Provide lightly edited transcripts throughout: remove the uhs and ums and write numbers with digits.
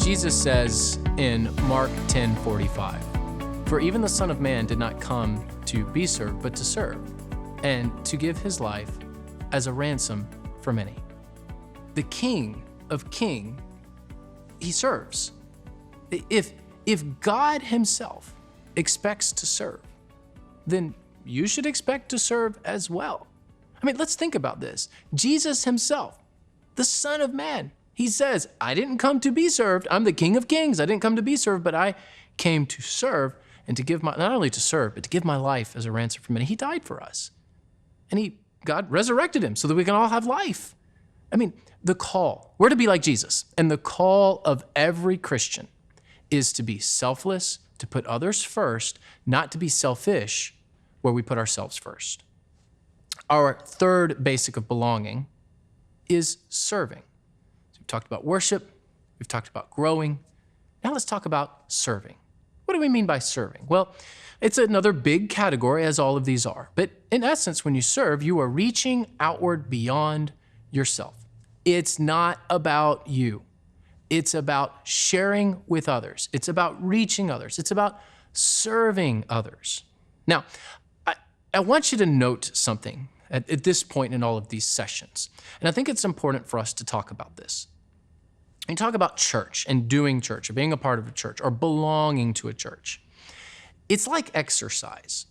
Jesus says in Mark 10:45, "For even the Son of Man did not come to be served, but to serve, and to give his life as a ransom for many." The King of Kings, he serves. If God himself expects to serve, then you should expect to serve as well. I mean, let's think about this. Jesus himself, the Son of Man, he says, "I didn't come to be served. I'm the King of Kings. I didn't come to be served, but I came to serve and to give not only to serve, but to give my life as a ransom for many." He died for us. And God resurrected him so that we can all have life. I mean, the call, we're to be like Jesus. And the call of every Christian is to be selfless, to put others first, not to be selfish where we put ourselves first. Our third basic of belonging is serving. So we've talked about worship, we've talked about growing. Now let's talk about serving. What do we mean by serving? Well, it's another big category, as all of these are. But in essence, when you serve, you are reaching outward beyond yourself. It's not about you. It's about sharing with others. It's about reaching others. It's about serving others. Now, I want you to note something at this point in all of these sessions. And I think it's important for us to talk about this. When you talk about church and doing church or being a part of a church or belonging to a church, it's like exercise.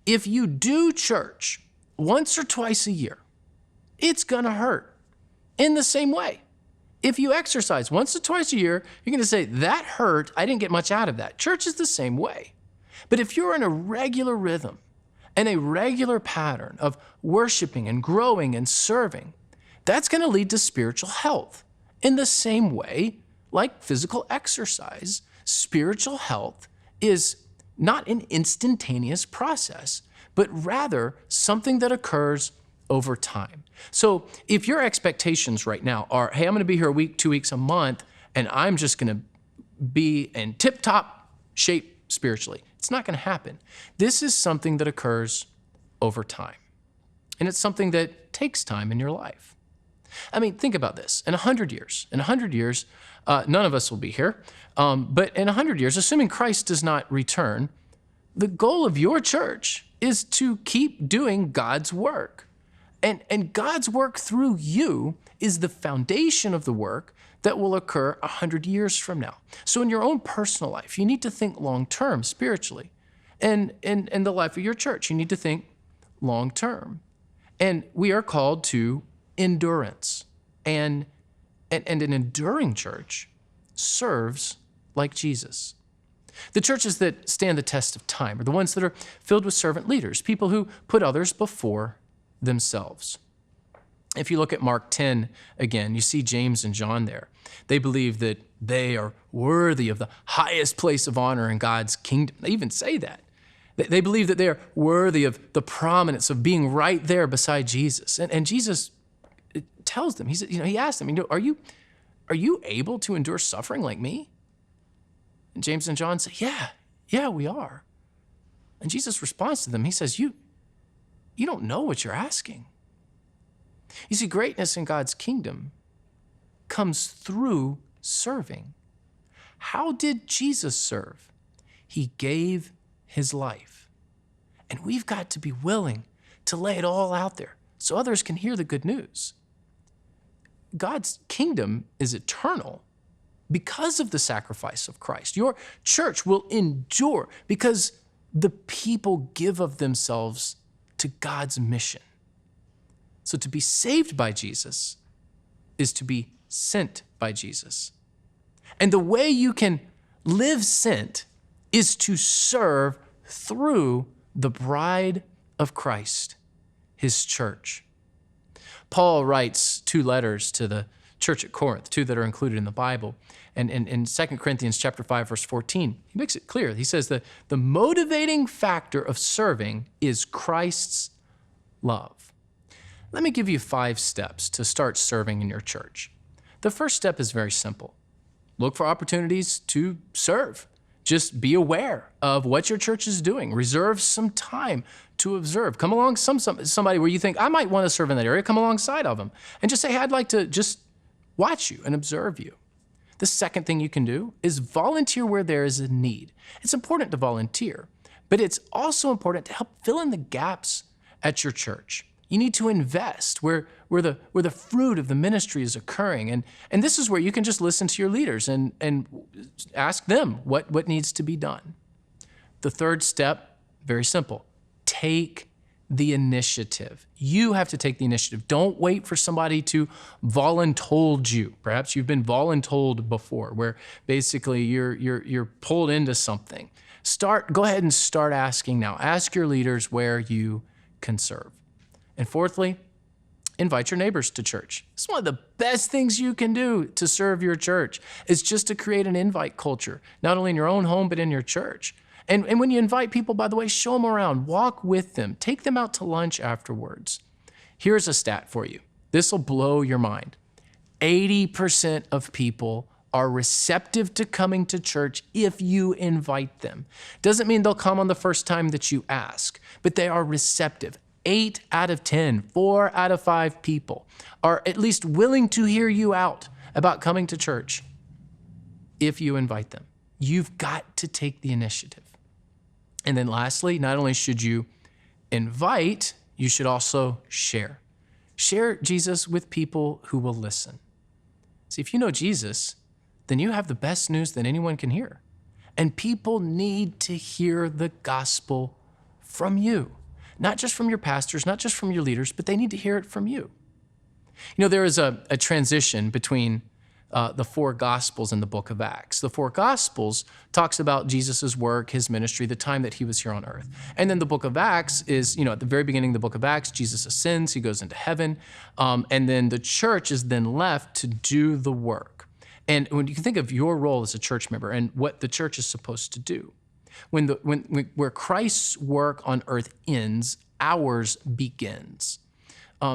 If you do church once or twice a year, it's gonna hurt. In the same way, if you exercise once or twice a year, you're gonna say, "That hurt, I didn't get much out of that." Church is the same way. But if you're in a regular rhythm and a regular pattern of worshiping and growing and serving, that's gonna lead to spiritual health. In the same way, like physical exercise, spiritual health is not an instantaneous process, but rather something that occurs over time. So if your expectations right now are, "Hey, I'm gonna be here a week, 2 weeks, a month, and I'm just gonna be in tip-top shape spiritually," it's not gonna happen. This is something that occurs over time. And it's something that takes time in your life. I mean, think about this. In 100 years, none of us will be here, but in 100 years, assuming Christ does not return, the goal of your church is to keep doing God's work. And God's work through you is the foundation of the work that will occur 100 years from now. So in your own personal life, you need to think long-term spiritually. And in the life of your church, you need to think long-term. And we are called to endurance. And an enduring church serves like Jesus. The churches that stand the test of time are the ones that are filled with servant leaders, people who put others before themselves. If you look at Mark 10 again, you see James and John there. They believe that they are worthy of the highest place of honor in God's kingdom. They even say that. They believe that they are worthy of the prominence of being right there beside Jesus. And Jesus tells them, he asked them, "Are you able to endure suffering like me?" And James and John say, yeah, we are. And Jesus responds to them. He says, you don't know what you're asking. You see, greatness in God's kingdom comes through serving. How did Jesus serve? He gave his life. And we've got to be willing to lay it all out there so others can hear the good news. God's kingdom is eternal because of the sacrifice of Christ. Your church will endure because the people give of themselves to God's mission. So to be saved by Jesus is to be sent by Jesus. And the way you can live sent is to serve through the bride of Christ, his church. Paul writes 2 letters to the church at Corinth, 2 that are included in the Bible. And in 2 Corinthians chapter 5, verse 14, he makes it clear. He says that the motivating factor of serving is Christ's love. Let me give you 5 steps to start serving in your church. The first step is very simple. Look for opportunities to serve. Just be aware of what your church is doing. Reserve some time to observe. Come along somebody where you think, I might want to serve in that area. Come alongside of them and just say, hey, I'd like to just watch you and observe you. The second thing you can do is volunteer where there is a need. It's important to volunteer, but it's also important to help fill in the gaps at your church. You need to invest where the fruit of the ministry is occurring. And this is where you can just listen to your leaders and ask them what needs to be done. The third step, very simple. Take the initiative. You have to take the initiative. Don't wait for somebody to voluntold you. Perhaps you've been voluntold before, where basically you're pulled into something. Go ahead and start asking now. Ask your leaders where you can serve. And fourthly, invite your neighbors to church. It's one of the best things you can do to serve your church, is just to create an invite culture, not only in your own home, but in your church. And when you invite people, by the way, show them around, walk with them, take them out to lunch afterwards. Here's a stat for you. This will blow your mind. 80% of people are receptive to coming to church if you invite them. Doesn't mean they'll come on the first time that you ask, but they are receptive. 8 out of 10, 4 out of 5 people are at least willing to hear you out about coming to church if you invite them. You've got to take the initiative. And then lastly, not only should you invite, you should also share. Share Jesus with people who will listen. See, if you know Jesus, then you have the best news that anyone can hear. And people need to hear the gospel from you. Not just from your pastors, not just from your leaders, but they need to hear it from you. You know, there is a transition between the 4 Gospels in the book of Acts. The 4 Gospels talks about Jesus' work, his ministry, the time that he was here on earth. And then the book of Acts is, at the very beginning of the book of Acts, Jesus ascends, he goes into heaven, and then the church is then left to do the work. And when you think of your role as a church member and what the church is supposed to do, where Christ's work on earth ends, ours begins.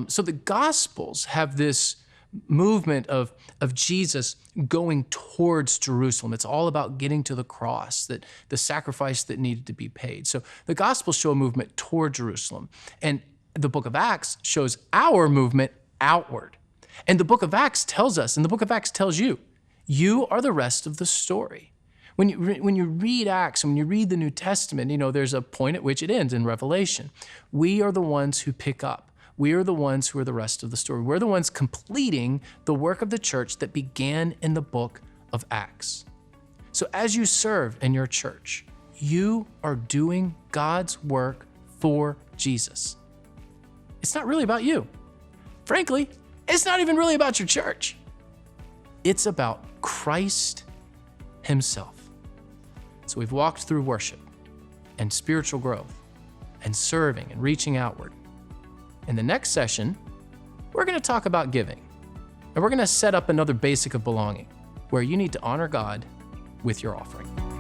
So the Gospels have this movement of Jesus going towards Jerusalem. It's all about getting to the cross, that the sacrifice that needed to be paid. So the Gospels show a movement toward Jerusalem. And the book of Acts shows our movement outward. And the book of Acts tells us, and the book of Acts tells you, you are the rest of the story. When you read Acts and when you read the New Testament, there's a point at which it ends in Revelation. We are the ones who pick up. We are the ones who are the rest of the story. We're the ones completing the work of the church that began in the book of Acts. So as you serve in your church, you are doing God's work for Jesus. It's not really about you. Frankly, it's not even really about your church. It's about Christ himself. So we've walked through worship and spiritual growth and serving and reaching outward. In the next session, we're going to talk about giving, and we're going to set up another basic of belonging, where you need to honor God with your offering.